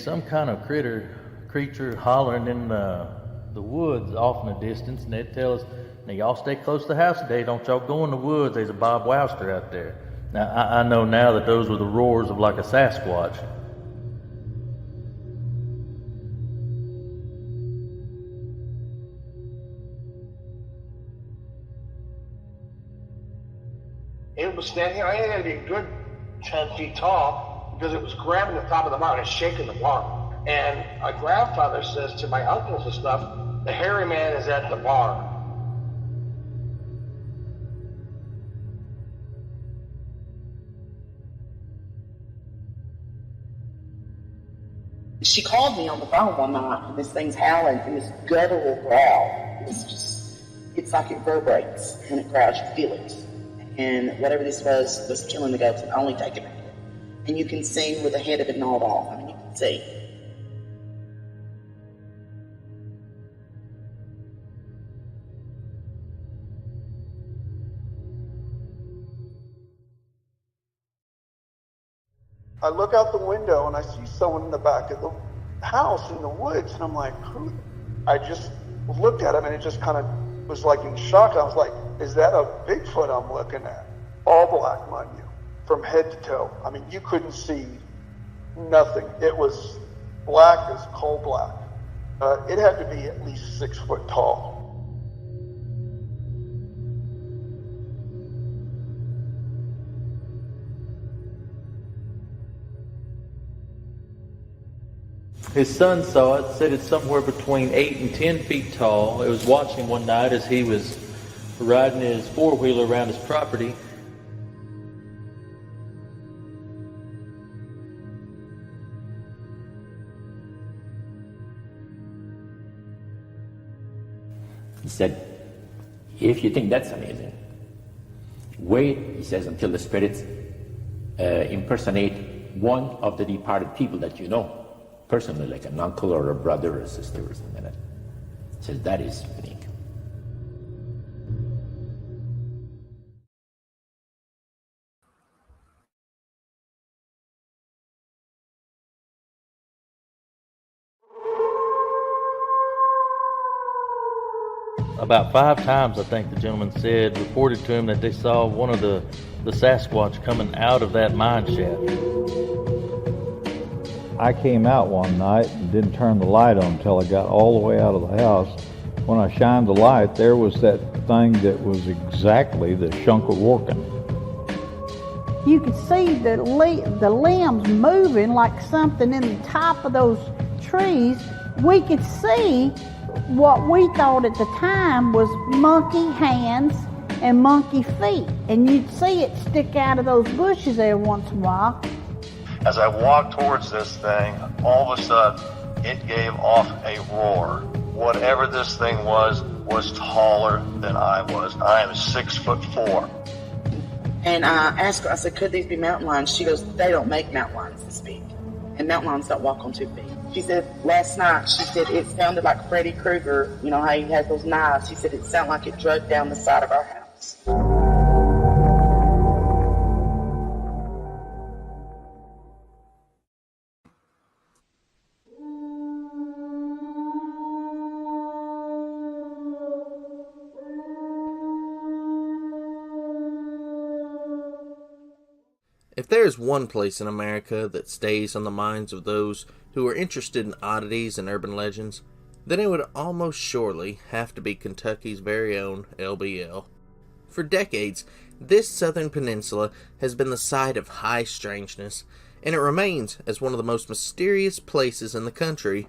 some kind of creature hollering in the woods off in the distance, and they'd tell us, now y'all stay close to the house today, don't y'all go in the woods, there's a Bob Wowster out there. Now, I know now that those were the roars of like a Sasquatch. It was standing, I had to be a good 10 feet tall because it was grabbing the top of the mountain and shaking the barn. And my grandfather says to my uncles and stuff, the hairy man is at the bar. She called me on the phone one night, and this thing's howling, and this guttural growl. It's like it vibrates when it growls, you feel it. And whatever this was killing the goats, and only take a minute. And you can see where the head of it gnawed off. I mean, you can see. I look out the window and I see someone in the back of the house in the woods, and I'm like, who? I just looked at him and it just kind of was like in shock. I was like, is that a Bigfoot I'm looking at? All black, mind you, from head to toe. I mean, you couldn't see nothing. It was black as coal black. It had to be at least 6 foot tall. His son saw it, said it's somewhere between 8 and 10 feet tall. It was watching one night as he was riding his four-wheeler around his property. He said, if you think that's amazing, wait, he says, until the spirits impersonate one of the departed people that you know, personally, like an uncle or a brother or a sister or something like that. He says, that is unique. About 5 times, I think the gentleman said, reported to him that they saw one of the Sasquatch coming out of that mine shaft. I came out one night and didn't turn the light on until I got all the way out of the house. When I shined the light, there was that thing that was exactly the Shunkaworkin. You could see the limbs moving like something in the top of those trees. We could see what we thought at the time was monkey hands and monkey feet. And you'd see it stick out of those bushes every once in a while. As I walked towards this thing, all of a sudden, it gave off a roar. Whatever this thing was taller than I was. I am 6'4". And I asked her, I said, could these be mountain lions? She goes, they don't make mountain lions this big. And mountain lions don't walk on 2 feet. She said, last night, she said, it sounded like Freddy Krueger, you know how he has those knives. She said, it sounded like it drug down the side of our house. If there is one place in America that stays on the minds of those who are interested in oddities and urban legends, then it would almost surely have to be Kentucky's very own LBL. For decades, this southern peninsula has been the site of high strangeness, and it remains as one of the most mysterious places in the country.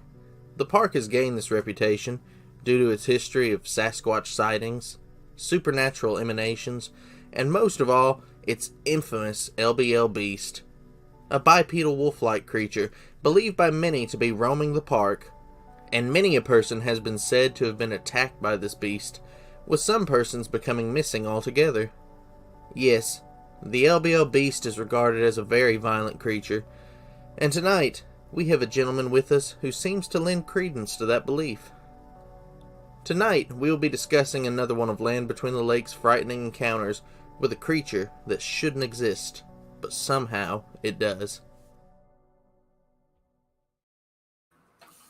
The park has gained this reputation due to its history of Sasquatch sightings, supernatural emanations, and most of all, its infamous LBL beast, a bipedal wolf-like creature believed by many to be roaming the park, and many a person has been said to have been attacked by this beast, with some persons becoming missing altogether. Yes, the LBL beast is regarded as a very violent creature, and tonight we have a gentleman with us who seems to lend credence to that belief. Tonight we will be discussing another one of Land Between the Lakes' frightening encounters with a creature that shouldn't exist, but somehow it does.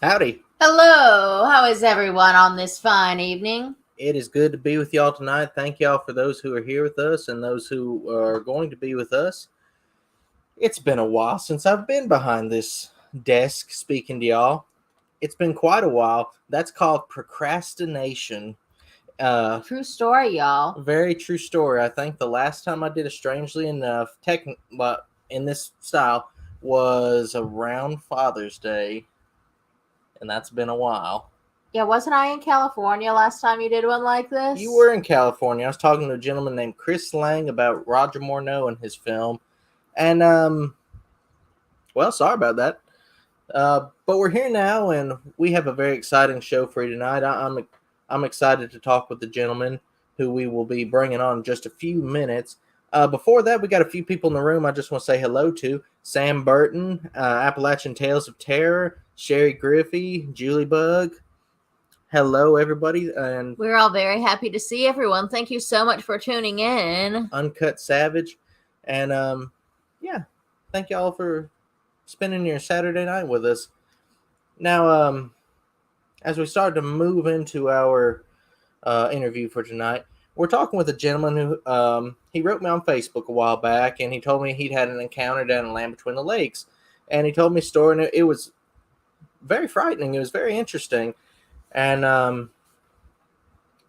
Howdy. Hello, how is everyone on this fine evening? It is good to be with y'all tonight. Thank y'all for those who are here with us and those who are going to be with us. It's been a while since I've been behind this desk speaking to y'all. It's been quite a while. That's called procrastination. True story, y'all. Very true story. I think the last time I did a Strangely Enough in this style was around Father's Day, and that's been a while. Yeah, wasn't I in California last time you did one like this? You were in California. I was talking to a gentleman named Chris Lang about Roger Morneau and his film. And, well, sorry about that. But we're here now, and we have a very exciting show for you tonight. I'm excited to talk with the gentleman who we will be bringing on in just a few minutes. Before that, we got a few people in the room I just want to say hello to. Sam Burton, Appalachian Tales of Terror, Sherry Griffey, Julie Bug. Hello, everybody. And we're all very happy to see everyone. Thank you so much for tuning in. Uncut Savage. And, yeah, thank y'all for spending your Saturday night with us. Now, as we start to move into our interview for tonight, we're talking with a gentleman who he wrote me on Facebook a while back, and he told me he'd had an encounter down in Land Between the Lakes. And he told me a story, and it was very frightening. It was very interesting. And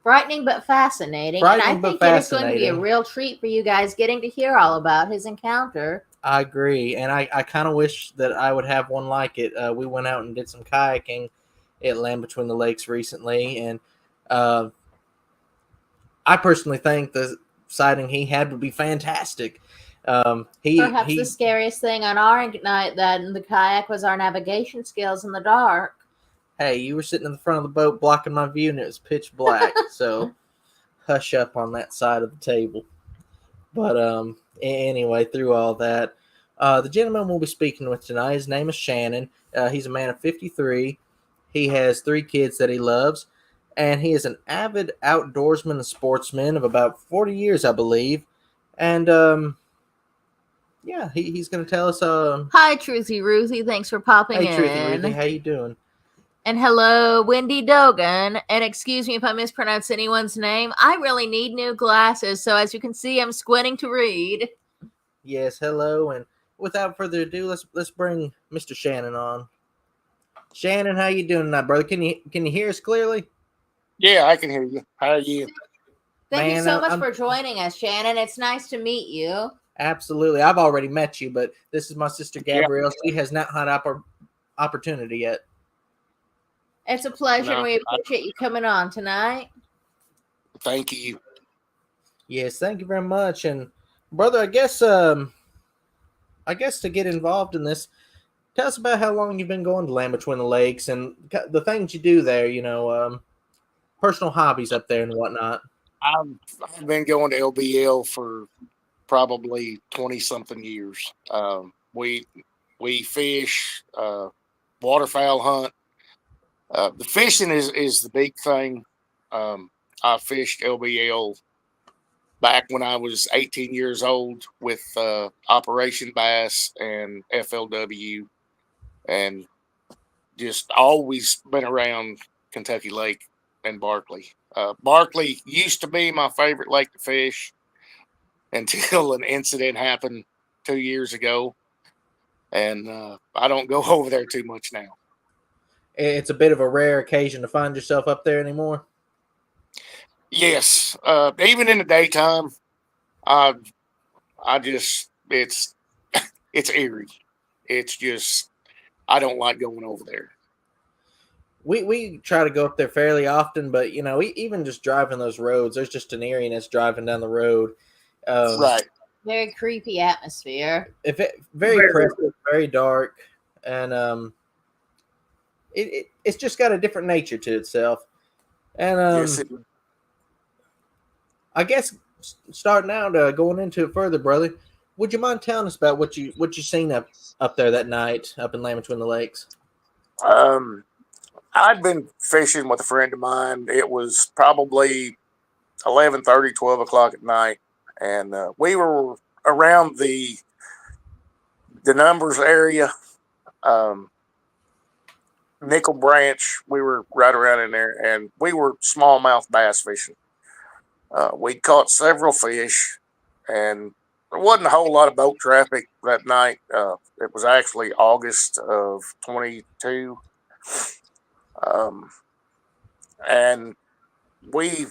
frightening but fascinating. And I think it is going to be a real treat for you guys getting to hear all about his encounter. I agree. And I kind of wish that I would have one like it. We went out and did some kayaking at Land Between the Lakes recently. And I personally think the sighting he had would be fantastic. Perhaps the scariest thing on our night that in the kayak was our navigation skills in the dark. Hey, you were sitting in the front of the boat blocking my view, and it was pitch black. So hush up on that side of the table. But anyway, through all that, the gentleman we'll be speaking with tonight, his name is Shannon. He's a man of 53. He has 3 kids that he loves, and he is an avid outdoorsman and sportsman of about 40 years, I believe. And yeah, he's going to tell us. Hi, Truthy Ruthie. Thanks for popping in. Hey, Truthy Ruthie, how you doing? And hello, Wendy Dogan. And excuse me if I mispronounce anyone's name. I really need new glasses, so as you can see, I'm squinting to read. Yes, hello. And without further ado, let's bring Mr. Shannon on. Shannon, how you doing tonight, brother? Can you hear us clearly? Yeah, I can hear you. How are you? Thank you so much for joining us, Shannon. It's nice to meet you. Absolutely. I've already met you, but this is my sister Gabrielle. She has not had opportunity yet. It's a pleasure, and we appreciate you coming on tonight. Thank you. Yes, thank you very much. And brother, I guess to get involved in this, tell us about how long you've been going to Land Between the Lakes and the things you do there. Personal hobbies up there and whatnot. I've been going to LBL for probably 20-something years. We fish, waterfowl hunt. The fishing is the big thing. I fished LBL back when I was 18 years old with Operation Bass and FLW, and just always been around Kentucky Lake and Barkley. Barkley used to be my favorite lake to fish until an incident happened 2 years ago, and I don't go over there too much now. It's a bit of a rare occasion to find yourself up there anymore. Yes, even in the daytime, I just it's eerie. It's just I don't like going over there. We try to go up there fairly often, but even just driving those roads, there's just an eeriness driving down the road. Right. Very creepy atmosphere. Very oppressive, very dark, and it's just got a different nature to itself. And Yes, I guess starting out, going into it further, brother, would you mind telling us about what you seen up there that night up in Land Between the Lakes? I'd been fishing with a friend of mine. It was probably 11:30, 12 o'clock at night, and we were around the Numbers area. Nickel Branch. We were right around in there, and we were smallmouth bass fishing. We caught several fish, and there wasn't a whole lot of boat traffic that night. It was actually August of 22. Um, and we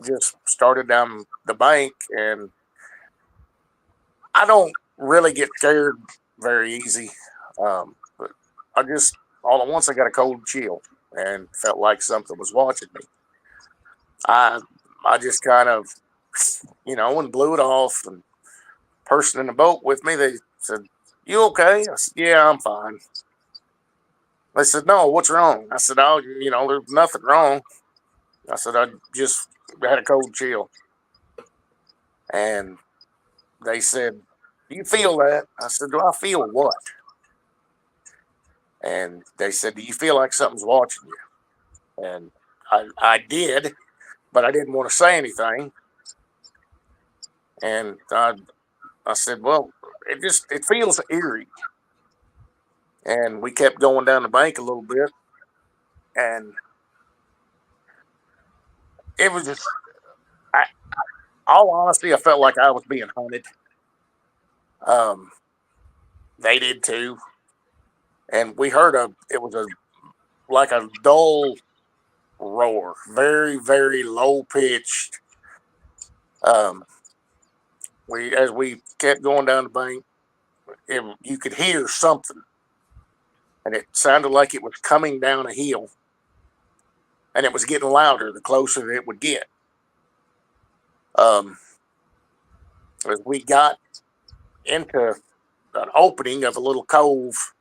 just started down the bank, and I don't really get scared very easy. But I just, all at once, I got a cold chill and felt like something was watching me. I, I just kind of, and blew it off. And person in the boat with me, they said, "You okay?" I said, "Yeah, I'm fine." They said, "No, what's wrong?" I said, "Oh, there's nothing wrong." I said, "I just had a cold chill." And they said, "Do you feel that?" I said, "Do I feel what?" And they said, "Do you feel like something's watching you?" And I did, but I didn't want to say anything. And I said, "Well, it feels eerie." And we kept going down the bank a little bit, and it was just, I, all honesty, I felt like I was being hunted. Um, they did too, and we heard it was like a dull roar, very very low pitched. Um, as we kept going down the bank, you could hear something, and it sounded like it was coming down a hill, and it was getting louder the closer it would get. Um, as we got into an opening of a little cove,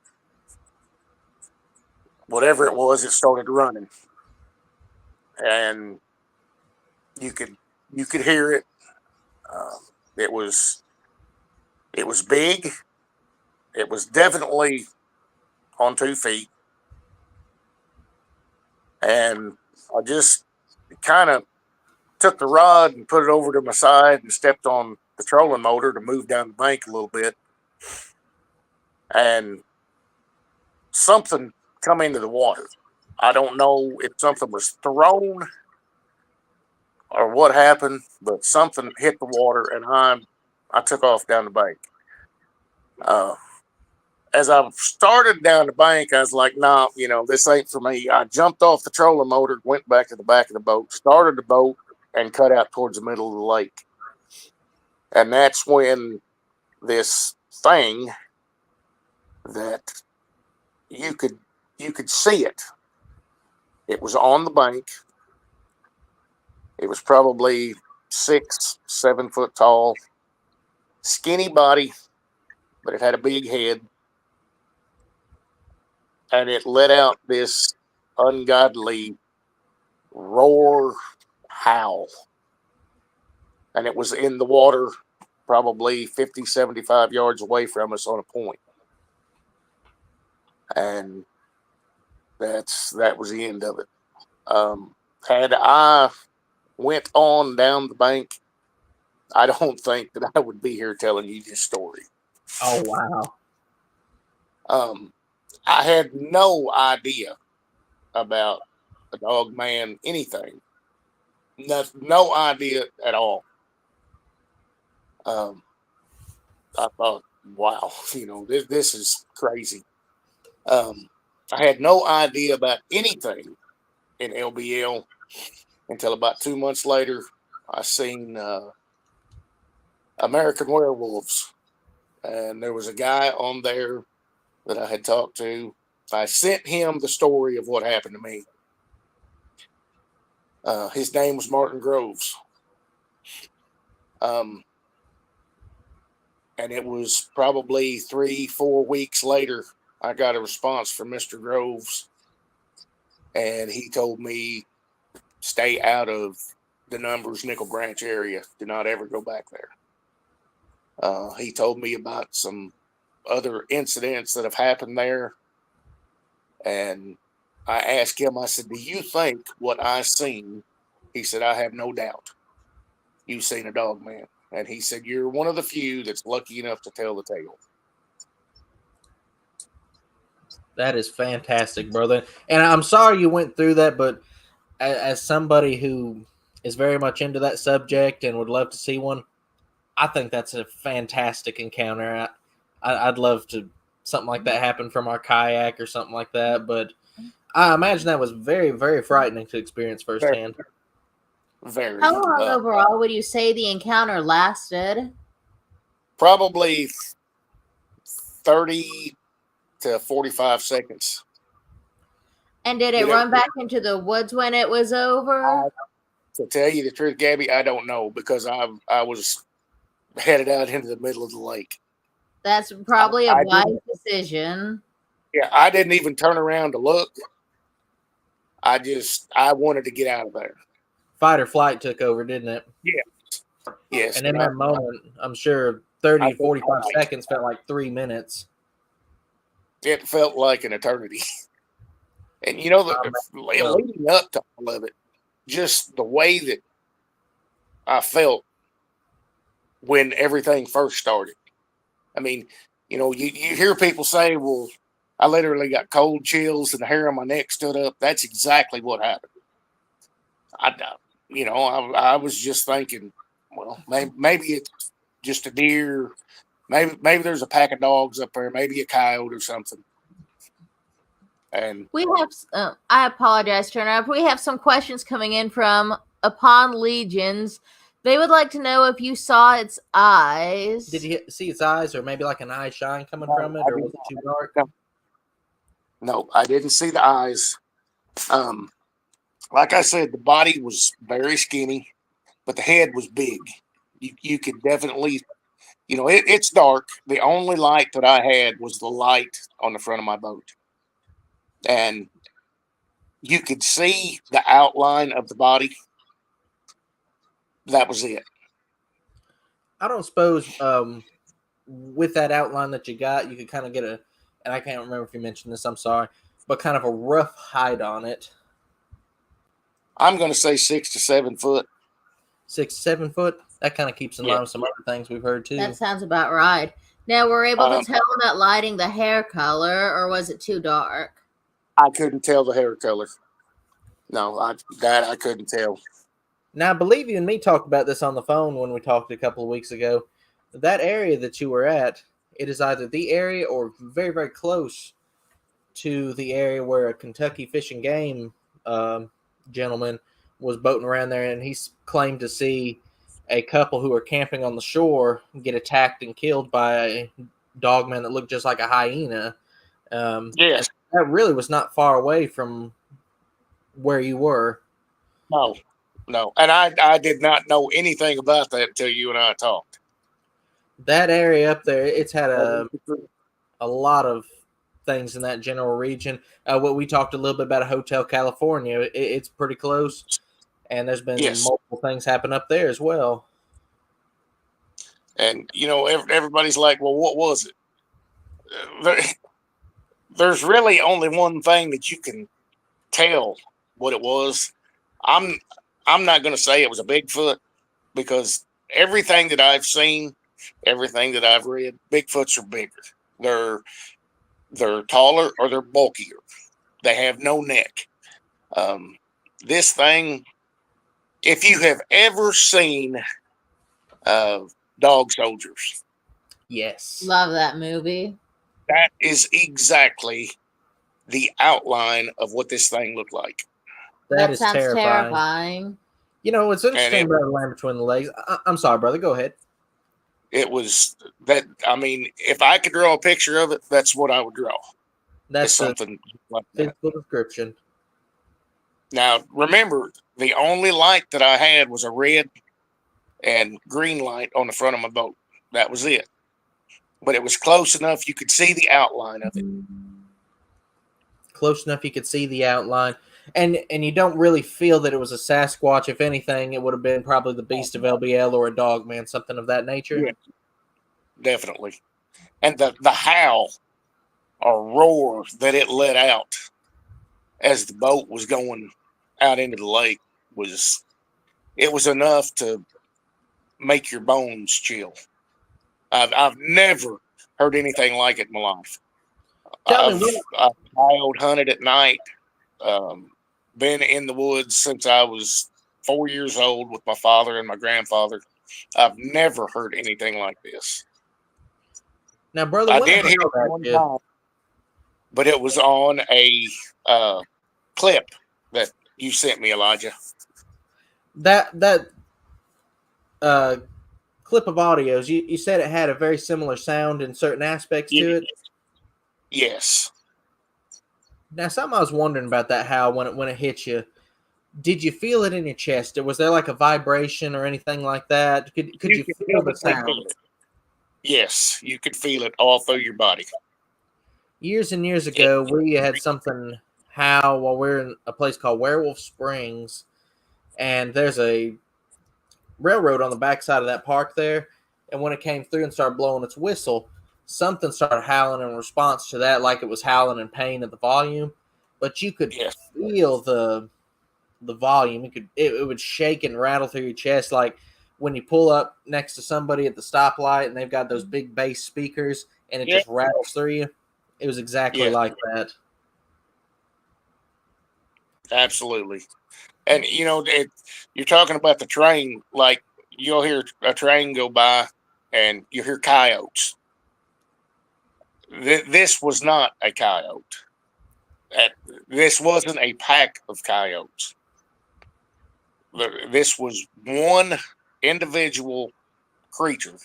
whatever it was, it started running, and you could hear it. Um, it was big. It was definitely on 2 feet, and I just kind of took the rod and put it over to my side and stepped on the trolling motor to move down the bank a little bit, and something come into the water. I don't know if something was thrown or what happened, but something hit the water, and I took off down the bank. Uh, as I started down the bank, I was like, "Nah, this ain't for me." I jumped off the trolling motor, went back to the back of the boat, started the boat, and cut out towards the middle of the lake. And that's when this thing that you could see it. It was on the bank. It was probably 6, 7 foot tall, skinny body, but it had a big head, and it let out this ungodly roar, howl, and it was in the water, probably 50, 75 yards away from us on a point. And that was the end of it. Had I went on down the bank, I don't think that I would be here telling you this story. Oh, wow. I had no idea about a dog man, anything. No idea at all. I thought, wow, this is crazy. I had no idea about anything in LBL until about 2 months later. I seen American Werewolves, and there was a guy on there that I had talked to. I sent him the story of what happened to me. His name was Martin Groves. And it was probably 3-4 weeks later, I got a response from Mr. Groves, and he told me, "Stay out of the Numbers Nickel Branch area. Do not ever go back there." He told me about some other incidents that have happened there, and I asked him, I said, "Do you think what I seen?" He said, "I have no doubt you've seen a dog man." And he said, "You're one of the few that's lucky enough to tell the tale." That is fantastic, brother. And I'm sorry you went through that, but as somebody who is very much into that subject and would love to see one, I think that's a fantastic encounter. I'd love to something like that happen from our kayak or something like that. But I imagine that was very, very frightening to experience firsthand. Very. How long overall would you say the encounter lasted? Probably 30 to 45 seconds. And did it run back into the woods when it was over? To tell you the truth, Gabby, I don't know, because I was headed out into the middle of the lake. That's probably a wise decision. Yeah, I didn't even turn around to look. I wanted to get out of there. Fight or flight took over, didn't it? Yeah. Yes. And in that moment, I'm sure 30 to 45 seconds felt like 3 minutes. It felt like an eternity. And leading up to all of it, just the way that I felt when everything first started. I mean, you hear people say, well, I literally got cold chills and the hair on my neck stood up. That's exactly what happened. I was just thinking, well, maybe it's just a deer. Maybe there's a pack of dogs up there, maybe a coyote or something. And we have, I apologize, Turner. We have some questions coming in from Upon Legions. They would like to know if you saw its eyes. Did you see its eyes, or maybe like an eye shine coming from it, or was it too dark? No, I didn't see the eyes. Like I said, the body was very skinny, but the head was big. You could definitely, it's dark. The only light that I had was the light on the front of my boat. And you could see the outline of the body. That was it. I don't suppose with that outline that you got, you could kind of get and I can't remember if you mentioned this, I'm sorry, but kind of a rough height on it. I'm going to say 6 to 7 foot. 6 to 7 foot? That kind of keeps in line with some other things we've heard too. That sounds about right. Now, were able to tell that lighting the hair color, or was it too dark? I couldn't tell the hair color. No, I couldn't tell. Now, I believe you and me talked about this on the phone when we talked a couple of weeks ago. That area that you were at, it is either the area or very, very close to the area where a Kentucky Fish and Game gentleman was boating around there, and he claimed to see a couple who were camping on the shore get attacked and killed by a dogman that looked just like a hyena. Yes. That really was not far away from where you were. No. And I did not know anything about that until you and I talked. That area up there, it's had a lot of things in that general region. What we talked a little bit about Hotel California, it's pretty close. And there's been multiple things happen up there as well. And, everybody's like, well, what was it? There's really only one thing that you can tell what it was. I'm not going to say it was a Bigfoot, because everything that I've seen, everything that I've read, Bigfoots are bigger. They're taller or they're bulkier. They have no neck. This thing, if you have ever seen Dog Soldiers. Yes. Love that movie. That is exactly the outline of what this thing looked like. That sounds terrifying. What's interesting about the Land Between the Legs, I'm sorry, brother, go ahead. It was that, if I could draw a picture of it, that's what I would draw. That's something like that. Physical description. Now, remember, the only light that I had was a red and green light on the front of my boat. That was it. But it was close enough you could see the outline of it. Close enough you could see the outline. And you don't really feel that it was a Sasquatch. If anything, it would have been probably the Beast of LBL or a Dogman, something of that nature. Yeah, definitely. And the howl or roar that it let out as the boat was going out into the lake was enough to make your bones chill. I've never heard anything like it in my life. Tell me I've coyote hunted at night. Been in the woods since I was 4 years old with my father and my grandfather. I've never heard anything like this. now, brother. I When did I hear heard it that, one yeah. time, but it was on a clip that you sent me, Elijah. That clip of audios, you said it had a very similar sound in certain aspects to it. Yes. Now, something I was wondering about that, how when it hit you, did you feel it in your chest? Or was there like a vibration or anything like that? Could you feel the definitely sound? feel it. Yes, you could feel it all through your body. Years and years ago, we had something howl while we're in a place called Werewolf Springs, and there's a railroad on the backside of that park there. And when it came through and started blowing its whistle, something started howling in response to that, like it was howling in pain at the volume. But you could feel the volume. It would shake and rattle through your chest, like when you pull up next to somebody at the stoplight and they've got those big bass speakers and it just rattles through you. It was exactly like that. Absolutely. And you know, you're talking about the train, like you'll hear a train go by and you hear coyotes. This was not a coyote. This wasn't a pack of coyotes. This was one individual creature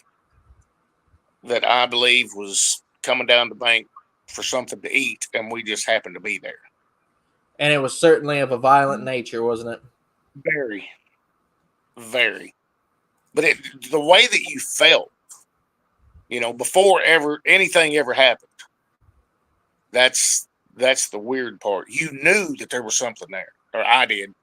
that I believe was coming down the bank for something to eat, and we just happened to be there. And it was certainly of a violent nature, wasn't it? Very, very. But the way that you felt, you know, before anything ever happened, that's the weird part. You knew that there was something there, or I did,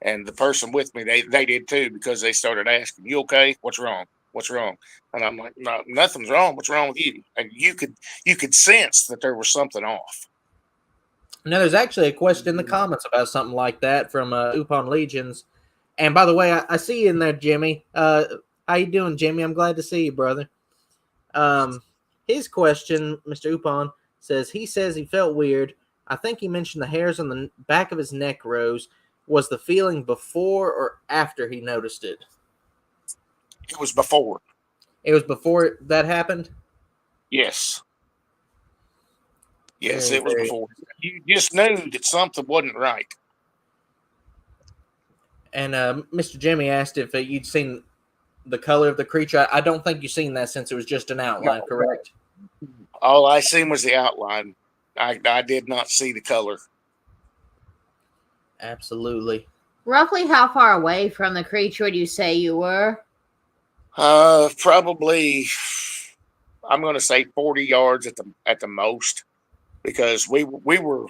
and the person with me, they did too, because they started asking, "You okay? What's wrong? What's wrong?" And I'm like, "No, nothing's wrong. What's wrong with you?" And you could sense that there was something off. Now, there's actually a question in the comments about something like that from Upon Legions. And by the way, I see you in there, Jimmy. How you doing, Jimmy? I'm glad to see you, brother. His question, Mr. Upon, says he felt weird. I think he mentioned the hairs on the back of his neck rose. Was the feeling before or after he noticed it? It was before. It was before that happened? Yes. Yes, Very, it was very- before. You just knew that something wasn't right. And Mr. Jimmy asked if you'd seen the color of the creature. I don't think you've seen that since it was just an outline, No. correct? All I seen was the outline. I did not see the color. Absolutely. Roughly how far away from the creature would you say you were? Probably, I'm going to say 40 yards at the most, because we were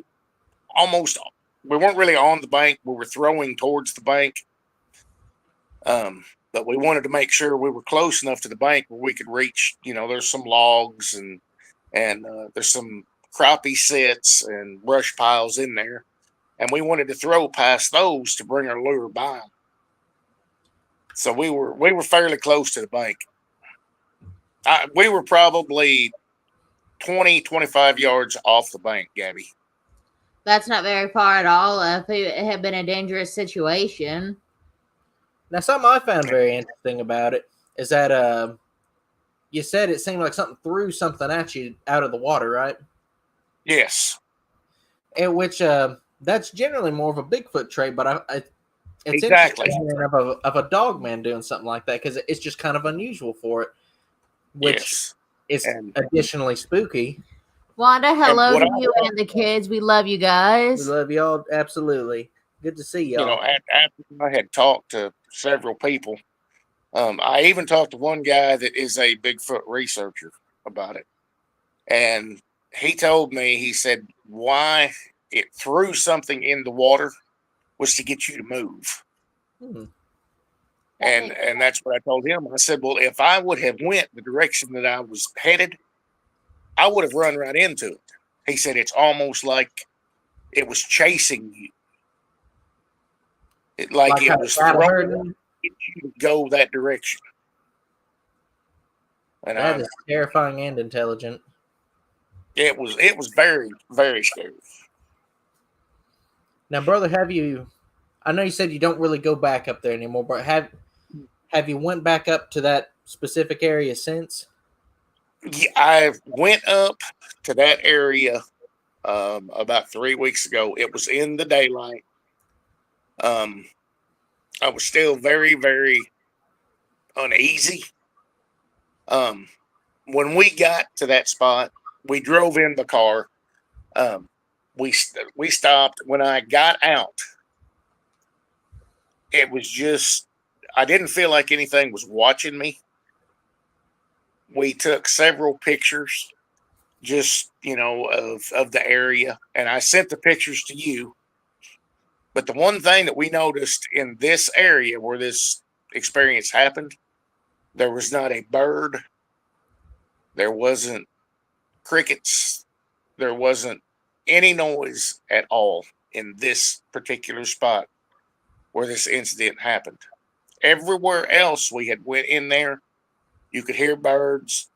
almost, we weren't really on the bank. We were throwing towards the bank. But we wanted to make sure we were close enough to the bank where we could reach, you know, there's some logs and there's some crappie sets and brush piles in there. And we wanted to throw past those to bring our lure by. So we were fairly close to the bank. We were probably 20, 25 yards off the bank, Gabby. That's not very far at all if it had been a dangerous situation. Now, something I found very interesting about it is that you said it seemed like something threw something at you out of the water, right? Yes. In which that's generally more of a Bigfoot trait, but it's Exactly. interesting of a dog man doing something like that because it's just kind of unusual for it, which is additionally spooky. Wanda, hello to you and the kids. We love you guys. We love y'all. Absolutely. Good to see y'all. You know, after I had talked to several people, I even talked to one guy that is a Bigfoot researcher about it. And he told me, he said, why it threw something in the water was to get you to move. And that's what I told him. I said, well, if I would have went the direction that I was headed, I would have run right into it. He said, it's almost like it was chasing you. It was throwing you to go that direction. And that is terrifying and intelligent. It was very, very scary. Now, brother, have you? I know you said you don't really go back up there anymore, but have you went back up to that specific area since? Yeah, I went up to that area about 3 weeks ago. It was in the daylight. I was still very, very uneasy. When we got to that spot, we drove in the car. We stopped. When I got out, it was just, I didn't feel like anything was watching me. We took several pictures just, of the area, and I sent the pictures to you. But the one thing that we noticed in this area where this experience happened, there was not a bird. There wasn't crickets. There wasn't any noise at all in this particular spot where this incident happened. Everywhere else we had went in there, you could hear birds,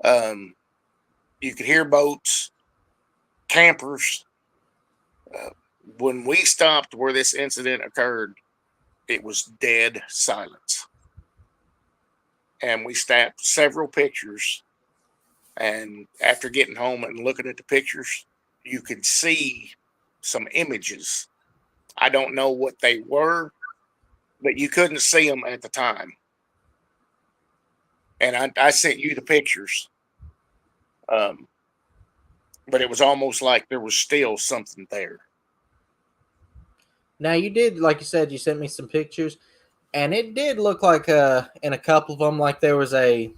you could hear boats, campers. When we stopped where this incident occurred, it was dead silence. And we snapped several pictures. And after getting home and looking at the pictures, you could see some images. I don't know what they were, but you couldn't see them at the time. And I sent you the pictures. But it was almost like there was still something there. Now, you did, like you said, you sent me some pictures, and it did look like in a couple of them, like there was a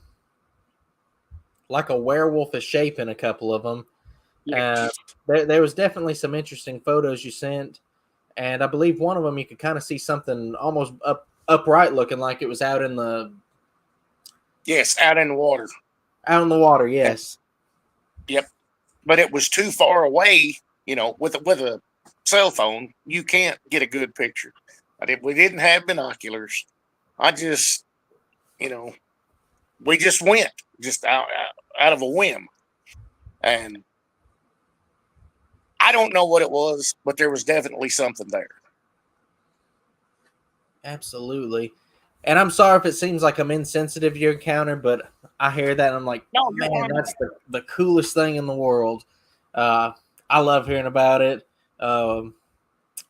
werewolfish shape in a couple of them. There was definitely some interesting photos you sent, and I believe one of them you could kind of see something almost upright looking, like it was out in the... Yes, out in the water. Out in the water, yes. Yep. But it was too far away, with a cell phone, you can't get a good picture. We didn't have binoculars. I just, we just went just out of a whim. And I don't know what it was, but there was definitely something there. Absolutely. And I'm sorry if it seems like I'm insensitive to your encounter, but I hear that and I'm like, no, man, that's the coolest thing in the world. I love hearing about it.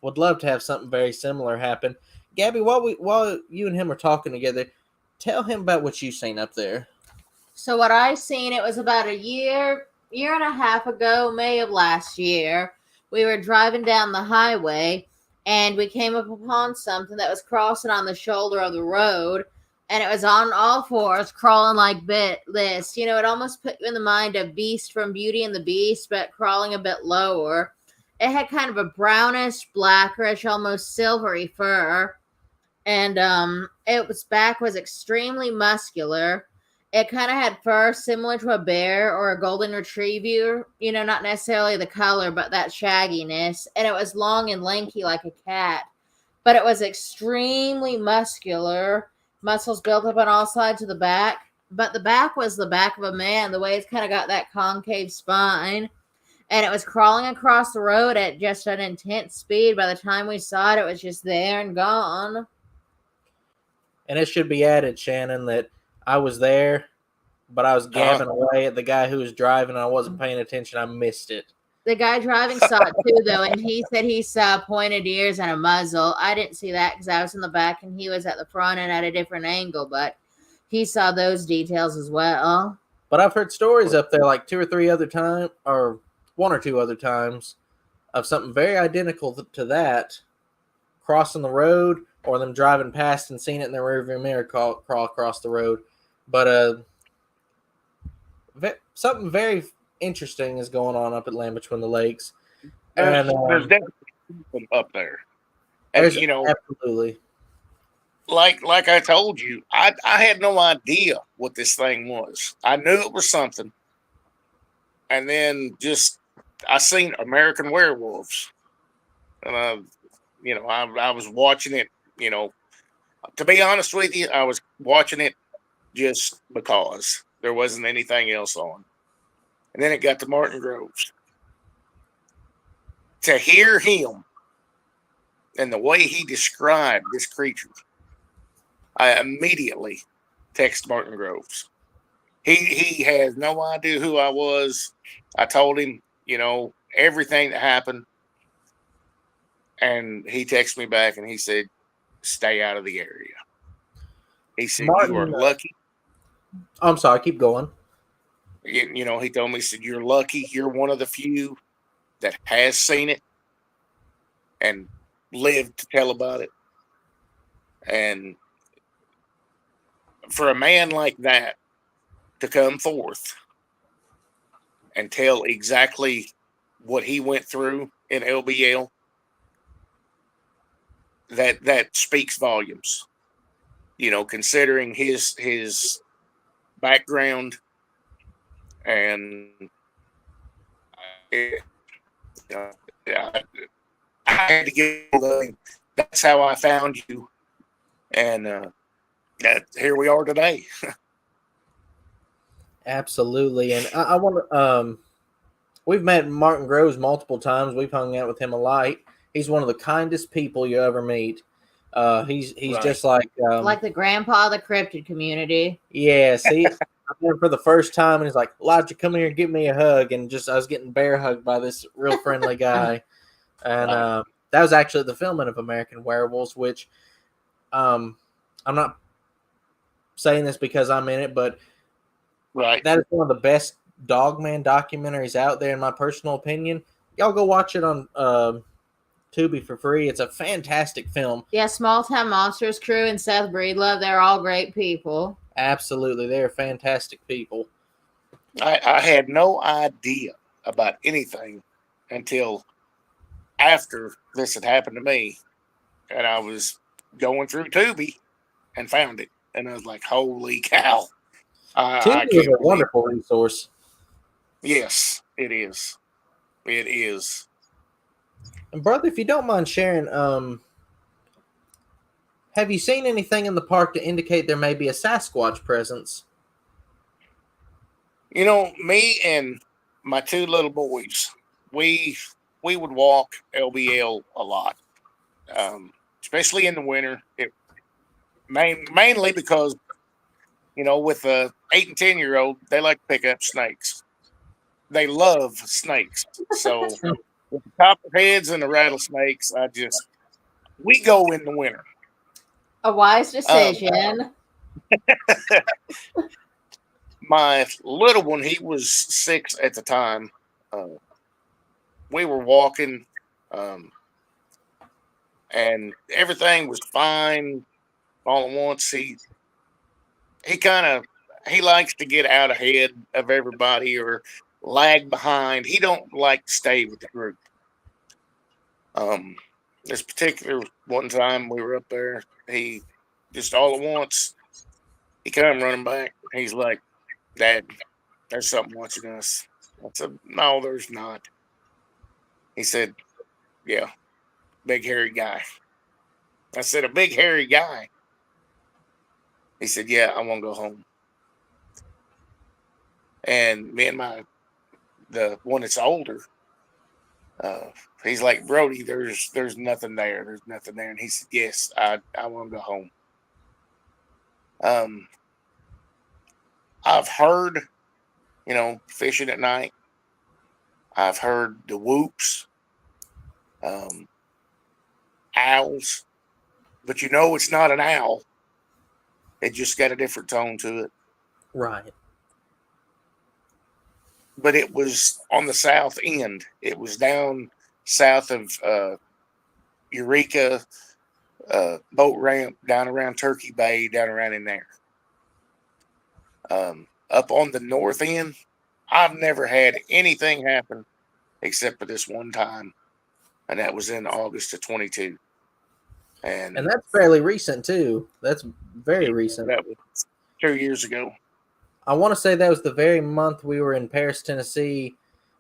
Would love to have something very similar happen. Gabby, while you and him are talking together, tell him about what you seen up there. So what I seen, it was about a year and a half ago, May of last year. We were driving down the highway, and we came up upon something that was crossing on the shoulder of the road, and it was on all fours, crawling like this. It almost put you in the mind of Beast from Beauty and the Beast, but crawling a bit lower. It had kind of a brownish, blackerish, almost silvery fur, and its back was extremely muscular. It kind of had fur similar to a bear or a golden retriever, not necessarily the color, but that shagginess. And it was long and lanky like a cat, but it was extremely muscular, muscles built up on all sides of the back. But the back was the back of a man, the way it's kind of got that concave spine. And it was crawling across the road at just an intense speed. By the time we saw it, it was just there and gone. And it should be added, Shannon, that I was there, but I was gabbing away at the guy who was driving. I wasn't paying attention. I missed it. The guy driving saw it too, though, and he said he saw pointed ears and a muzzle. I didn't see that because I was in the back and he was at the front and at a different angle, but he saw those details as well. But I've heard stories up there like 2 or 3 other times, or 1 or 2 other times, of something very identical to that crossing the road, or them driving past and seeing it in their rearview mirror crawl across the road. But something very interesting is going on up at Land Between the Lakes. There's definitely something up there. And, absolutely. Like I told you, I had no idea what this thing was. I knew it was something. And then I seen American Werewolves. And I was watching it, to be honest with you, I was watching it just because there wasn't anything else on. and then it got to Martin Groves. To hear him and the way he described this creature, I immediately texted Martin Groves. He has no idea who I was. I told him, everything that happened. And he texted me back and he said, stay out of the area. He said, Martin, you are lucky. I'm sorry, keep going. He told me, he said, you're lucky. You're one of the few that has seen it and lived to tell about it. And for a man like that to come forth and tell exactly what he went through in LBL, that speaks volumes. Considering his background, and I had to get. That's how I found you, and that here we are today. Absolutely, and I want to. We've met Martin Groves multiple times. We've hung out with him a lot. He's one of the kindest people you ever meet. He's right. Just like the grandpa of the cryptid community. Yeah, see, I met him for the first time, and he's like, Elijah, come here and give me a hug. And I was getting bear hugged by this real friendly guy. And that was actually the filming of American Werewolves, which I'm not saying this because I'm in it, but right, that is one of the best Dogman documentaries out there, in my personal opinion. Y'all go watch it on Tubi for free. It's a fantastic film. Yeah, Small Town Monsters crew and Seth Breedlove, they're all great people. Absolutely, they're fantastic people. I had no idea about anything until after this had happened to me, and I was going through Tubi and found it, and I was like, "Holy cow!" Tubi is a wonderful resource. Yes, it is. It is. And brother, if you don't mind sharing, have you seen anything in the park to indicate there may be a Sasquatch presence? Me and my two little boys, we would walk LBL a lot, especially in the winter. Mainly because, with a 8 and 10-year-old, they like to pick up snakes. They love snakes. So with the copperheads and the rattlesnakes, we go in the winter. A wise decision. My little one, he was 6 at the time. We were walking, and everything was fine. All at once, he likes to get out ahead of everybody or lag behind. He don't like to stay with the group. This particular one time we were up there, he just all at once, he came running back. He's like, "Dad, there's something watching us." I said, "No, there's not." He said, "Yeah, big hairy guy." I said, "A big hairy guy?" He said, "Yeah, I want to go home." And me and the one that's older, he's like, "Brody, there's nothing there. There's nothing there." And he said, "Yes, I want to go home." I've heard, fishing at night. I've heard the whoops, owls, but it's not an owl. It just got a different tone to it. Right. But it was on the south end. It was down south of Eureka, boat ramp, down around Turkey Bay, down around in there. Up on the north end, I've never had anything happen except for this one time, and that was in August of 22. And that's fairly recent too. That's very recent. That was 2 years ago. I want to say that was the very month we were in Paris, Tennessee,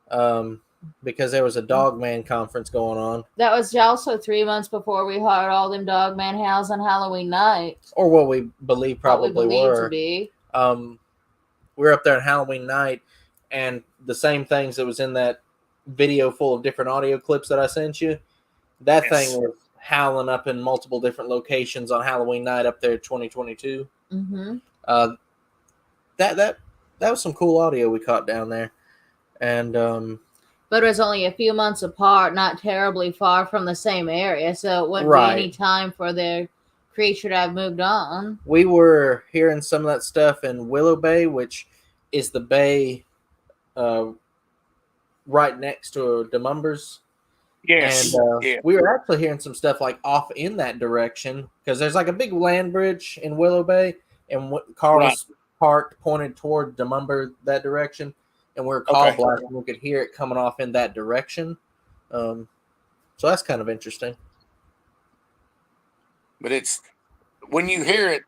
because there was a Dogman conference going on. That was also 3 months before we heard all them Dogman howls on Halloween night. Or what we believe probably what we believe were. To be. We were up there on Halloween night, and the same things that was in that video full of different audio clips that I sent you. That Yes. thing was howling up in multiple different locations on Halloween night up there, 2022. Mm-hmm. That was some cool audio we caught down there, and But it was only a few months apart, not terribly far from the same area, so it wouldn't Right. be any time for the creature to have moved on. we were hearing some of that stuff in Willow Bay, which is the bay right next to Demumbers. Yes. And Yeah. we were actually hearing some stuff like off in that direction because there's like a big land bridge in Willow Bay, and Carl was parked pointed toward Demumber that direction, and we were call Okay. blasting. We could hear it coming off in that direction. So that's kind of interesting. But it's when you hear it,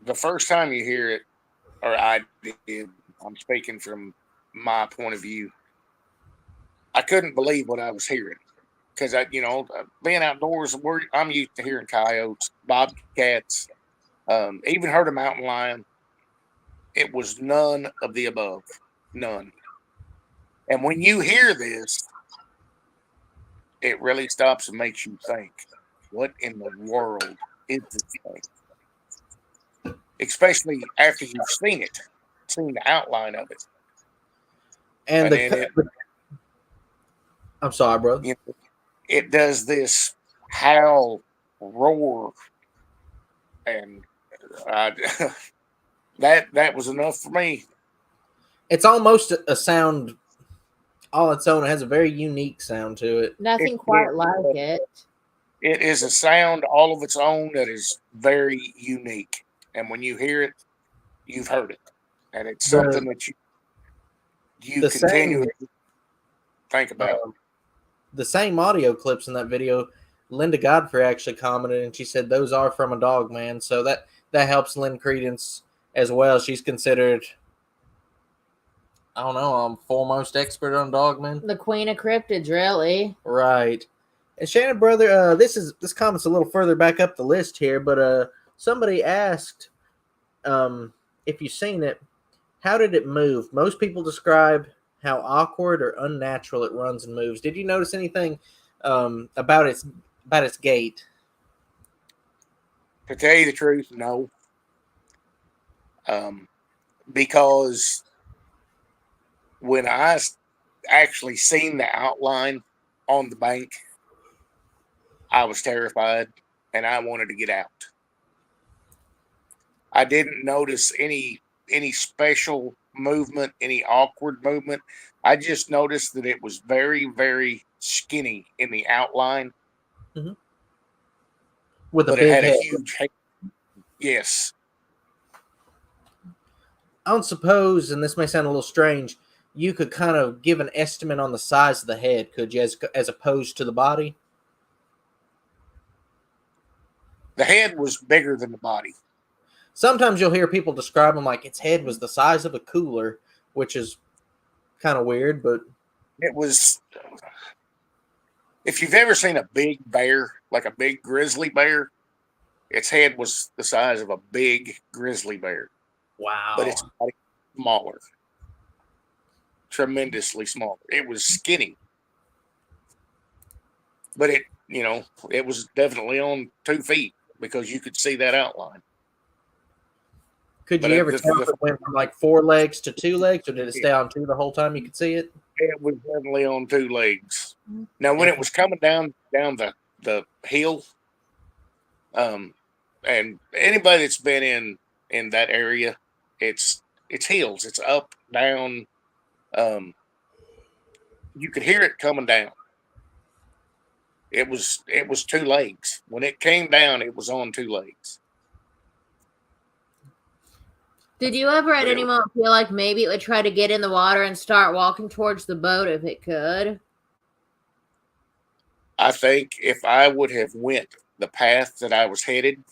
the first time you hear it, or I did, I'm speaking from my point of view, I couldn't believe what I was hearing. Because being outdoors, I'm used to hearing coyotes, bobcats, even heard a mountain lion. It was none of the above. None. And when you hear this, it really stops and makes you think, what in the world is this thing? Especially after you've seen it, seen the outline of it. And then I'm sorry, bro. It does this howl, roar, and that was enough for me. It's almost a sound all its own. It has a very unique sound to it. Nothing quite like it. It is a sound all of its own that is very unique. And when you hear it, you've heard it. And it's something that you continue to think about. The same audio clips in that video, Linda Godfrey actually commented, and she said those are from a dog man. So that helps lend credence as well. She's considered, I don't know, I'm foremost expert on dogmen. The queen of cryptids, really. Right. And Shannon, brother, this comment's a little further back up the list here, but somebody asked if you've seen it, how did it move? Most people describe how awkward or unnatural it runs and moves. Did you notice anything about its gait? To tell you the truth, no. Because when I actually seen the outline on the bank, I was terrified and I wanted to get out. I didn't notice any special movement, any awkward movement. I just noticed that it was very, very skinny in the outline. Mm-hmm. With but a big it had head. a huge head. Yes. I don't suppose, and this may sound a little strange, you could kind of give an estimate on the size of the head, could you, as opposed to the body? The head was bigger than the body. Sometimes you'll hear people describe them like its head was the size of a cooler, which is kind of weird, but it was. If you've ever seen a big bear, like a big grizzly bear, its head was the size of a big grizzly bear. Wow. But it's smaller. Tremendously smaller. It was skinny. But it was definitely on 2 feet because you could see that outline. Could you ever tell if it went from like 4 legs to 2 legs, or did it stay on 2 the whole time you could see it? It was definitely on 2 legs. Now, when it was coming down the hill, and anybody that's been in that area, it's hills. It's up, down. You could hear it coming down. It was 2 legs. When it came down, it was on 2 legs. Did you ever at any moment feel like maybe it would try to get in the water and start walking towards the boat if it could? I think if I would have went the path that I was headed,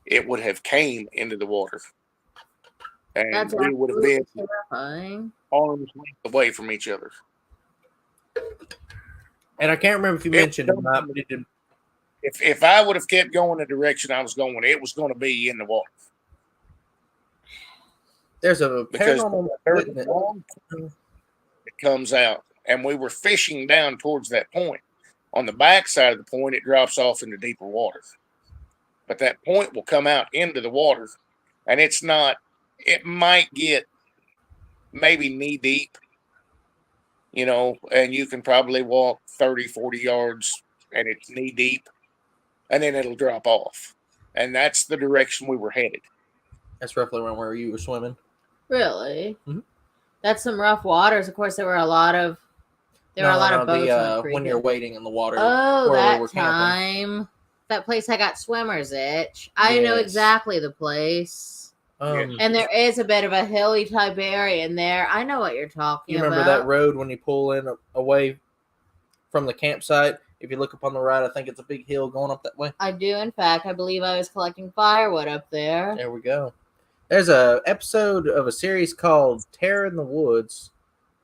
it would have came into the water. And That's we would have been terrifying. arms length away from each other. And I can't remember if you mentioned it or not, but it did. If I would have kept going the direction I was going, it was going to be in the water. There's a because paranormal there's witness. a long point that comes out, and we were fishing down towards that point. On the back side of the point, it drops off into deeper water, but that point will come out into the water, and it's not. It might get maybe knee deep, and you can probably walk 30, 40 yards, and it's knee deep, and then it'll drop off, and that's the direction we were headed. That's roughly around where you were swimming. Really? Mhm. That's some rough waters. Of course, there were a lot of boats on the creek. when you're waiting in the water. Oh, where we that were camping. time. That place I got swimmer's itch. I know Yes. exactly the place. And there is a bit of a hilly type area in there. I know what you're talking You about. remember that road when you pull in away from the campsite? If you look up on the right, I think it's a big hill going up that way. I do, in fact. I believe I was collecting firewood up there. There we go. There's a episode of a series called Terror in the Woods.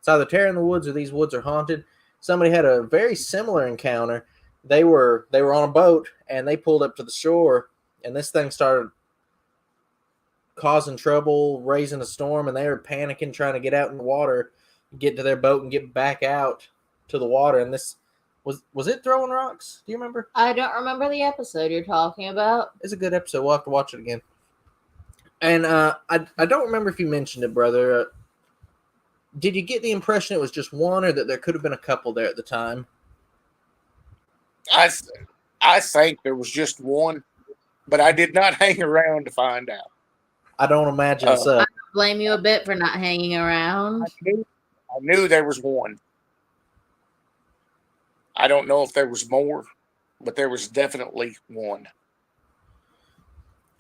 It's either Terror in the Woods or These Woods Are Haunted. Somebody had a very similar encounter. They were on a boat and they pulled up to the shore, and this thing started causing trouble, raising a storm, and they were panicking, trying to get out in the water, get to their boat and get back out to the water. And this was it throwing rocks? Do you remember? I don't remember the episode you're talking about. It's a good episode. We'll have to watch it again. And I don't remember if you mentioned it, brother. Did you get the impression it was just one, or that there could have been a couple there at the time? I think there was just one, but I did not hang around to find out. I don't imagine so. I blame you a bit for not hanging around. I knew there was one. I don't know if there was more, but there was definitely one.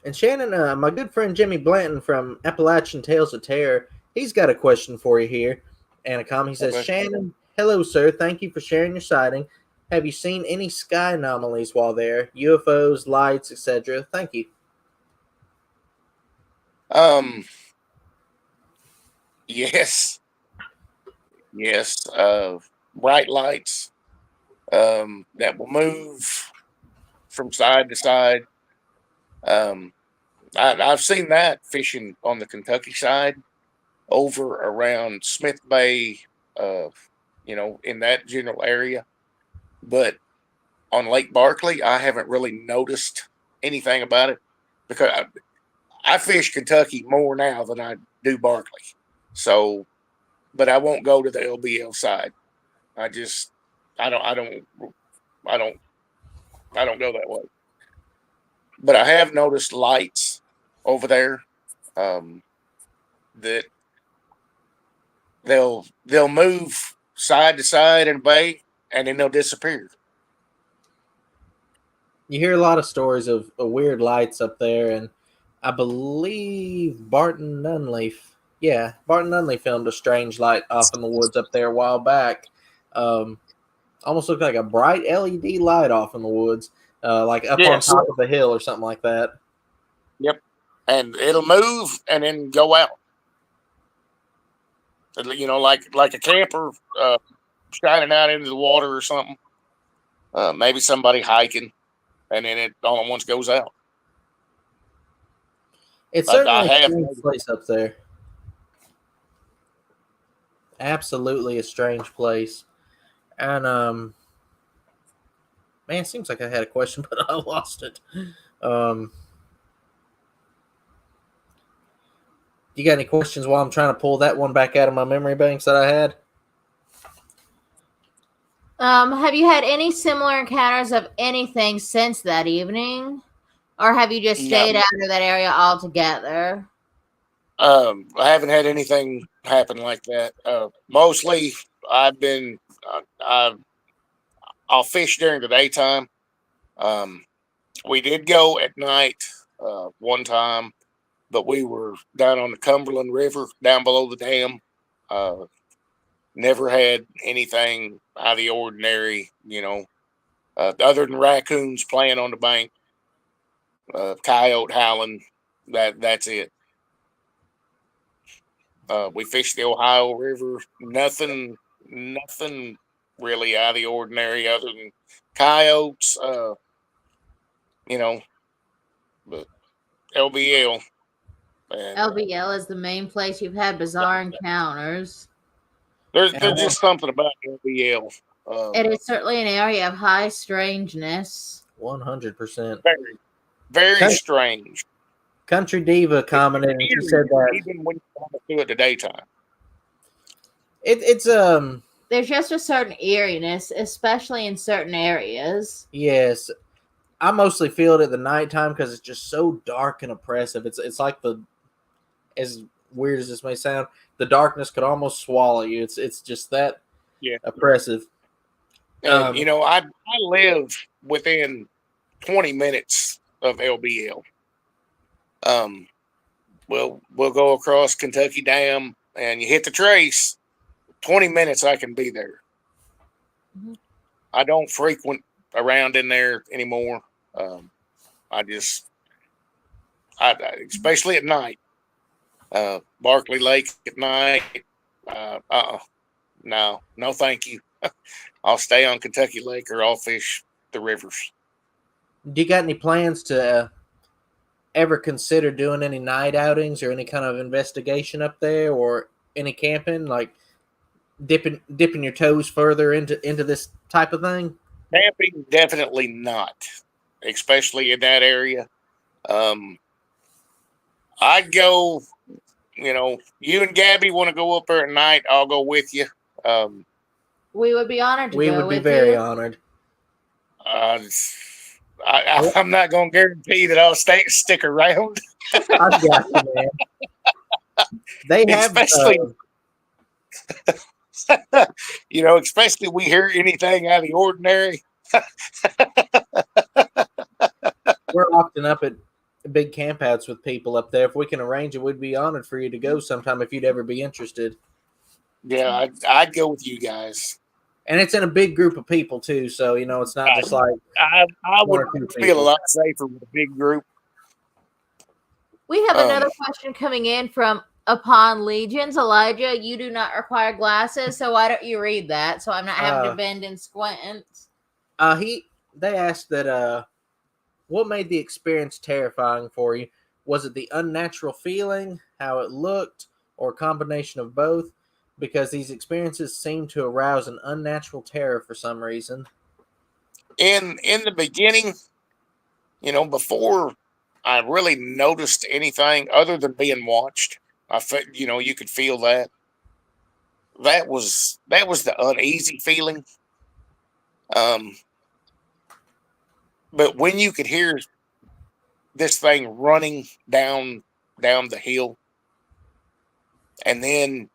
And Shannon, my good friend Jimmy Blanton from Appalachian Tales of Terror, he's got a question for you here. Anacom, he says, Okay. Shannon, hello, sir. Thank you for sharing your sighting. Have you seen any sky anomalies while there? UFOs, lights, etc.? Thank you. Yes. Bright lights that will move from side to side. I've seen that fishing on the Kentucky side over around Smith Bay, in that general area. But on Lake Barkley, I haven't really noticed anything about it because I fish Kentucky more now than I do Barkley. So, but I won't go to the LBL side. I don't go that way. But I have noticed lights over there that they'll move side to side in a bay and then they'll disappear. You hear a lot of stories of weird lights up there, and I believe Barton Nunley filmed a strange light off in the woods up there a while back. Almost looked like a bright LED light off in the woods, like up on top of a hill or something like that. Yep. And it'll move and then go out. Like a camper shining out into the water or something. Maybe somebody hiking, and then it all at once goes out. It's certainly a strange place up there. Absolutely a strange place. And man, it seems like I had a question, but I lost it. You got any questions while I'm trying to pull that one back out of my memory banks that I had? Have you had any similar encounters of anything since that evening? Or have you just stayed out of that area altogether? I haven't had anything happen like that. Mostly I've been, I'll fish during the daytime. We did go at night one time, but we were down on the Cumberland River, down below the dam. Never had anything out of the ordinary, other than raccoons playing on the bank, coyote howling. That's it. We fished the Ohio River. Nothing really out of the ordinary other than coyotes. But LBL, And LBL is the main place you've had bizarre encounters. there's just something about LBL. It is certainly an area of high strangeness. 100%. Very, very strange. Country Diva commented, and she said that even when you want to do it the daytime. it's There's just a certain eeriness, especially in certain areas. yes. I mostly feel it at the nighttime because it's just so dark and oppressive. It's like as weird as this may sound, the darkness could almost swallow you. It's just that oppressive. And, I live within 20 minutes of LBL. We'll go across Kentucky Dam, and you hit the trace. 20 minutes, I can be there. Mm-hmm. I don't frequent around in there anymore. Especially at night. Barkley Lake at night. No, thank you. I'll stay on Kentucky Lake, or I'll fish the rivers. Do you got any plans to ever consider doing any night outings or any kind of investigation up there, or any camping, like dipping your toes further into this type of thing? Camping, definitely not, especially in that area. I'd go, you and Gabby want to go up there at night, I'll go with you. We would be honored to We go would be with very you. honored. I'm not going to guarantee that I'll stick around. I've got you, man. They have, especially, especially we hear anything out of the ordinary. We're often up at big campouts with people up there. If we can arrange it, we'd be honored for you to go sometime if you'd ever be interested. Yeah, I'd go with you guys. And it's in a big group of people too, so it's not just like I would one or two feel people. a lot safer with a big group. We have another question coming in from Upon Legions. Elijah, you do not require glasses, so why don't you read that so I'm not having to bend and squint? They asked that what made the experience terrifying for you? Was it the unnatural feeling, how it looked, or a combination of both? Because these experiences seem to arouse an unnatural terror for some reason. In the beginning, before I really noticed anything other than being watched, I felt, you could feel that. That was the uneasy feeling. But when you could hear this thing running down the hill, and then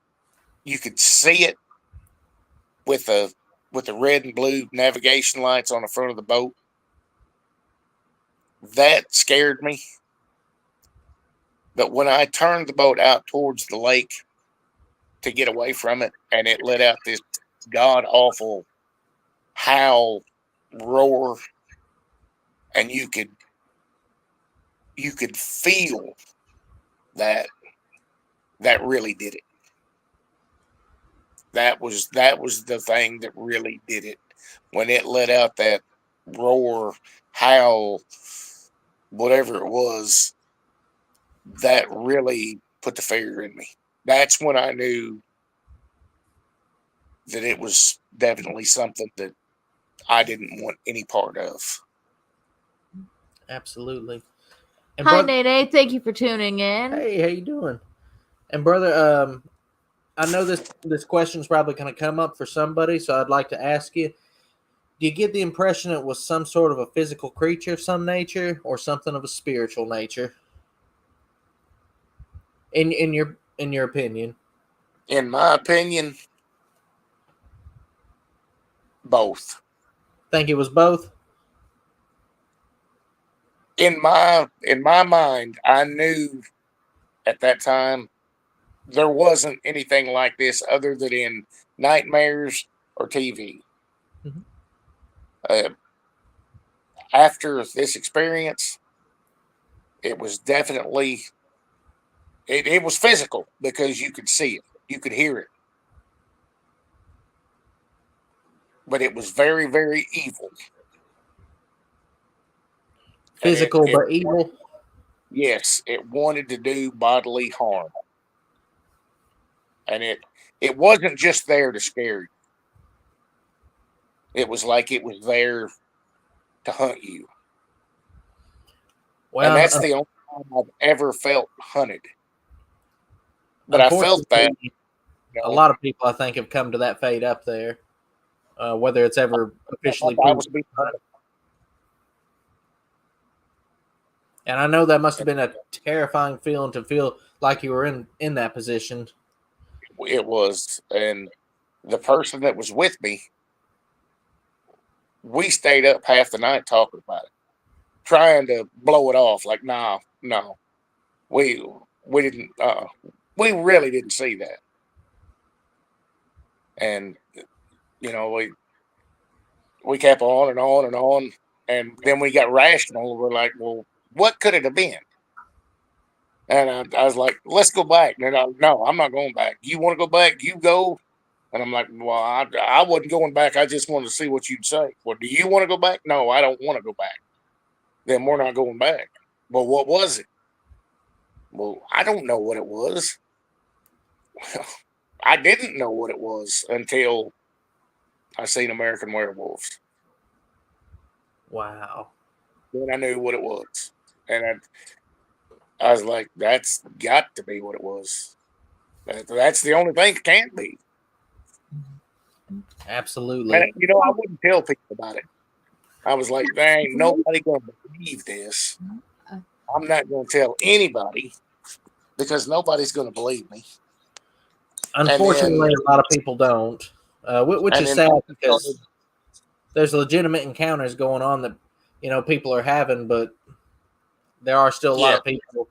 you could see it with the red and blue navigation lights on the front of the boat, that scared me. But when I turned the boat out towards the lake to get away from it, and it let out this god awful howl, roar, and you could feel that really did it. That was the thing that really did it. When it let out that roar, howl, whatever it was, that really put the fear in me. That's when I knew that it was definitely something that I didn't want any part of. Absolutely. And Hi, Nene. Thank you for tuning in. Hey, how you doing? And brother, I know this question's probably going to come up for somebody, so I'd like to ask you: do you get the impression it was some sort of a physical creature of some nature, or something of a spiritual nature? In your opinion? In my opinion, both. Think it was both? In my mind, I knew at that time there wasn't anything like this other than in nightmares or TV. Mm-hmm. After this experience, it was definitely, it was physical because you could see it, you could hear it. But it was very, very evil. Physical but evil? Yes, it wanted to do bodily harm. And it wasn't just there to scare you. It was like it was there to hunt you. And that's Well, the only time I've ever felt hunted. But I felt that. unfortunately, a lot of people I think have come to that fate up there, whether it's ever officially I was proven. being hunted. And I know that must have been a terrifying feeling to feel like you were in that position. It was. And the person that was with me, we stayed up half the night talking about it, trying to blow it off. Like, no, we didn't. We really didn't see that. And we kept on and on and on, and then we got rational. We're like, well, what could it have been? And I was like, let's go back. And no, I'm not going back. You want to go back? You go. And I'm like, well, I wasn't going back. I just wanted to see what you'd say. Well, do you want to go back? No, I don't want to go back. Then we're not going back. Well, what was it? Well, I don't know what it was. I didn't know what it was until I seen American Werewolves. Wow. Then I knew what it was. And I was like, that's got to be what it was. That's the only thing it can't be. Absolutely. And, I wouldn't tell people about it. I was like, there ain't nobody going to believe this. I'm not going to tell anybody because nobody's going to believe me. Unfortunately, a lot of people don't, which is sad because there's legitimate encounters going on that people are having, but there are still a lot of people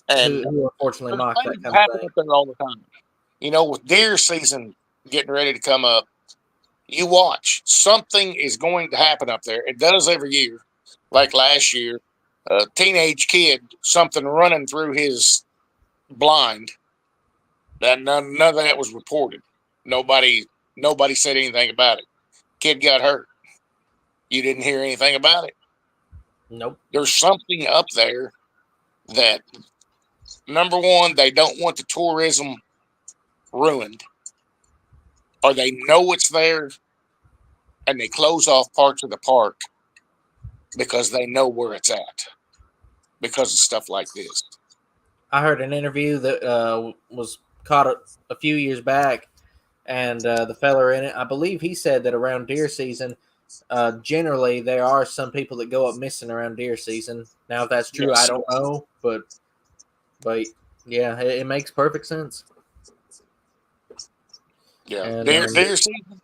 who unfortunately mock that kind of thing. There all the time. With deer season getting ready to come up, you watch. Something is going to happen up there. It does every year. Like last year, a teenage kid, something running through his blind. That none of that was reported. Nobody said anything about it. Kid got hurt. You didn't hear anything about it. Nope. There's something up there that, number one, they don't want the tourism ruined, or they know it's there, and they close off parts of the park because they know where it's at because of stuff like this. I heard an interview that was caught a few years back, and the fella in it, I believe he said that around deer season, generally there are some people that go up missing around deer season. Now, if that's true, yes. I don't know, but yeah, it makes perfect sense. Yeah, and, deer season,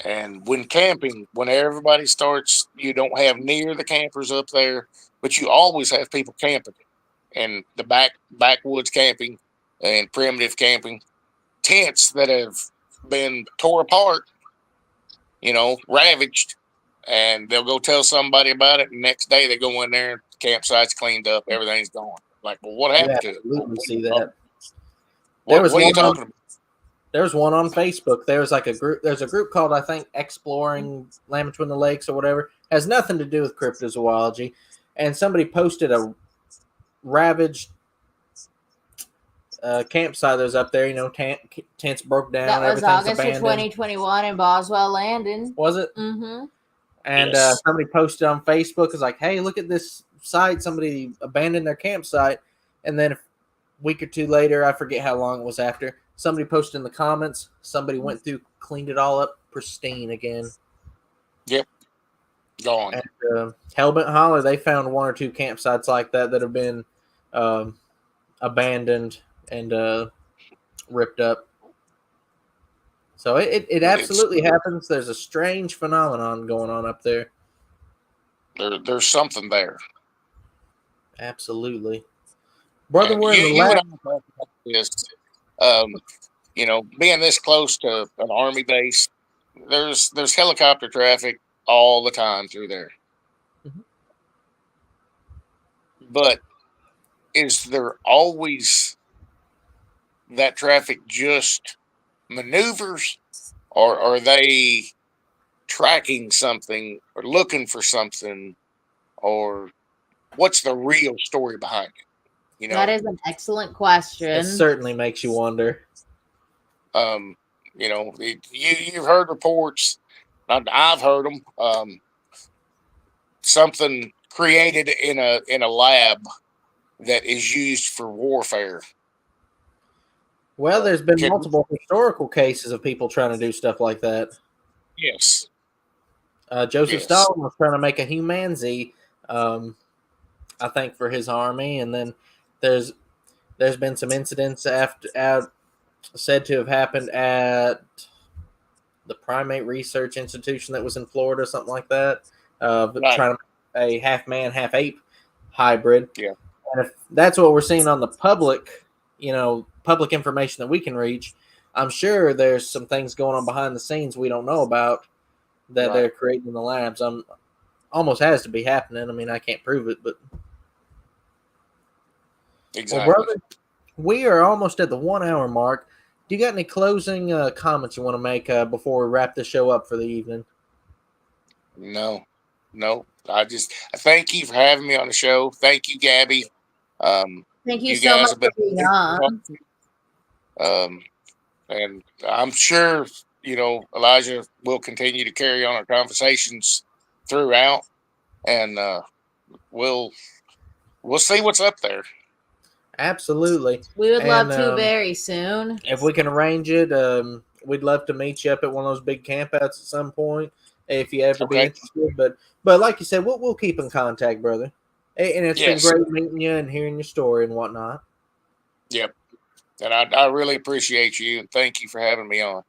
and when camping, when everybody starts, you don't have near the campers up there, but you always have people camping, and the backwoods camping and primitive camping, tents that have been tore apart, ravaged, and they'll go tell somebody about it, and the next day they go in there, the campsite's cleaned up, everything's gone. Like, well, what happened to it? Absolutely see that. What are you talking about? There's one on Facebook. There's a group called, I think, Exploring Land Between the Lakes or whatever. Has nothing to do with cryptozoology. And somebody posted a ravaged campsite that was up there. Tents broke down. That was August abandoned. of 2021 in Boswell Landing. Was it? Mm-hmm. And yes. Somebody posted on Facebook. It's like, hey, look at this site. Somebody abandoned their campsite. And then a week or two later, I forget how long it was after, somebody posted in the comments, somebody went through, cleaned it all up pristine again. Yep. Gone. And Hellbent Holler, they found one or two campsites like that have been abandoned and ripped up. So it absolutely happens. There's a strange phenomenon going on up there. There's something there. Absolutely. Brother, and we're in the last... being this close to an army base, there's helicopter traffic all the time through there. Mm-hmm. But is there always that traffic just maneuvers, or are they tracking something or looking for something, or what's the real story behind it? You know, That is an excellent question. It certainly makes you wonder. you know, you've heard reports. I've heard them. Something created in a lab that is used for warfare. Well, there's been multiple historical cases of people trying to do stuff like that. Yes. Joseph Stalin was trying to make a humanity, I think, for his army, and then there's been some incidents said to have happened at the Primate Research Institution that was in Florida, something like that, trying to make a half man, half ape hybrid. Yeah. And if that's what we're seeing on the public, public information that we can reach, I'm sure there's some things going on behind the scenes we don't know about that they're creating in the labs. Almost has to be happening. I mean, I can't prove it, but exactly. Well, brother, we are almost at the 1 hour mark. Do you got any closing comments you want to make before we wrap the show up for the evening? No. I thank you for having me on the show. Thank you, Gabby. Thank you so much for being on. And I'm sure, Elijah will continue to carry on our conversations throughout, and we'll see what's up there. Absolutely. We would love to very soon. If we can arrange it, we'd love to meet you up at one of those big campouts at some point if you ever be interested. But like you said, we'll keep in contact, brother. And it's been great meeting you and hearing your story and whatnot. Yep. And I really appreciate you, and thank you for having me on.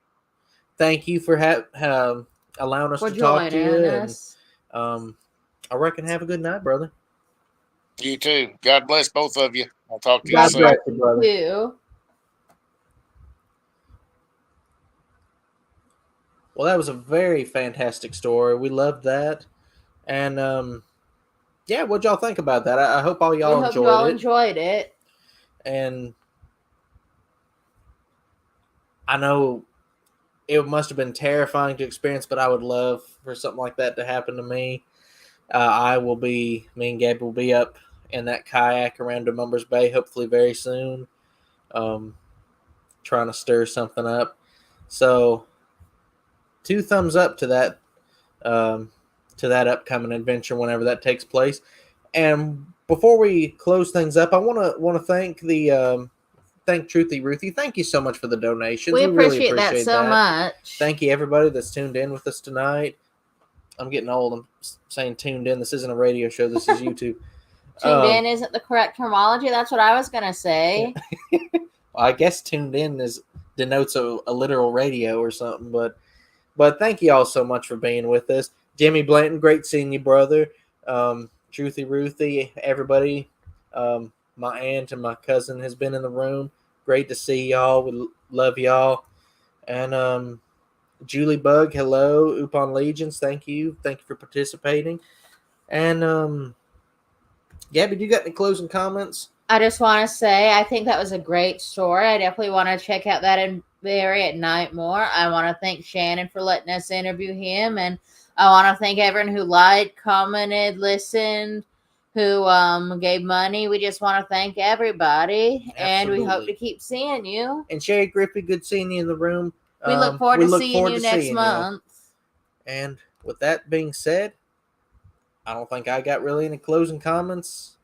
Thank you for allowing us to talk to you. And, I reckon have a good night, brother. You too. God bless both of you. I'll talk to you soon. God bless you. Well, that was a very fantastic story. We loved that. And, what'd y'all think about that? I hope all y'all enjoyed it. And I know it must have been terrifying to experience, but I would love for something like that to happen to me. Me and Gabby will be up in that kayak around Demumbers Bay, hopefully very soon, trying to stir something up. So 2 thumbs up to that upcoming adventure whenever that takes place. And before we close things up, I want to thank thank Truthy Ruthie. Thank you so much for the donations. We really appreciate that so much. Thank you, everybody that's tuned in with us tonight. I'm getting old. I'm saying tuned in. This isn't a radio show. This is YouTube. Tuned in isn't the correct terminology. That's what I was going to say. I guess tuned in denotes a literal radio or something. But thank you all so much for being with us. Jimmy Blanton, great seeing you, brother. Truthy Ruthie, everybody. My aunt and my cousin has been in the room. Great to see y'all. We love y'all. And Julie Bug, hello. Upon Legions, thank you. Thank you for participating. And Gabby, do you got any closing comments? I just want to say I think that was a great story. I definitely want to check out that in Barry at night more. I want to thank Shannon for letting us interview him. And I want to thank everyone who liked, commented, listened, who gave money. We just want to thank everybody. Absolutely. And we hope to keep seeing you. And Sherry Griffey, good seeing you in the room. We look forward to seeing you next month. And with that being said, I don't think I got really any closing comments.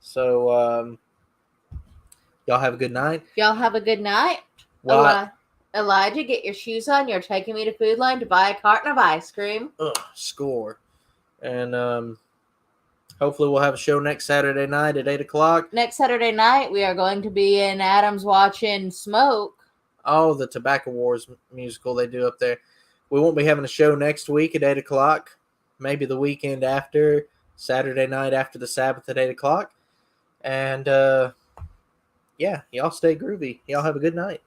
So y'all have a good night. Y'all have a good night. Elijah, get your shoes on. You're taking me to Food Line to buy a carton of ice cream. Score. And hopefully we'll have a show next Saturday night at 8 o'clock. Next Saturday night, we are going to be in Adams watching Smoke. Oh, the Tobacco Wars musical they do up there. We won't be having a show next week at 8 o'clock. Maybe the weekend after, Saturday night after the Sabbath at 8 o'clock. And, y'all stay groovy. Y'all have a good night.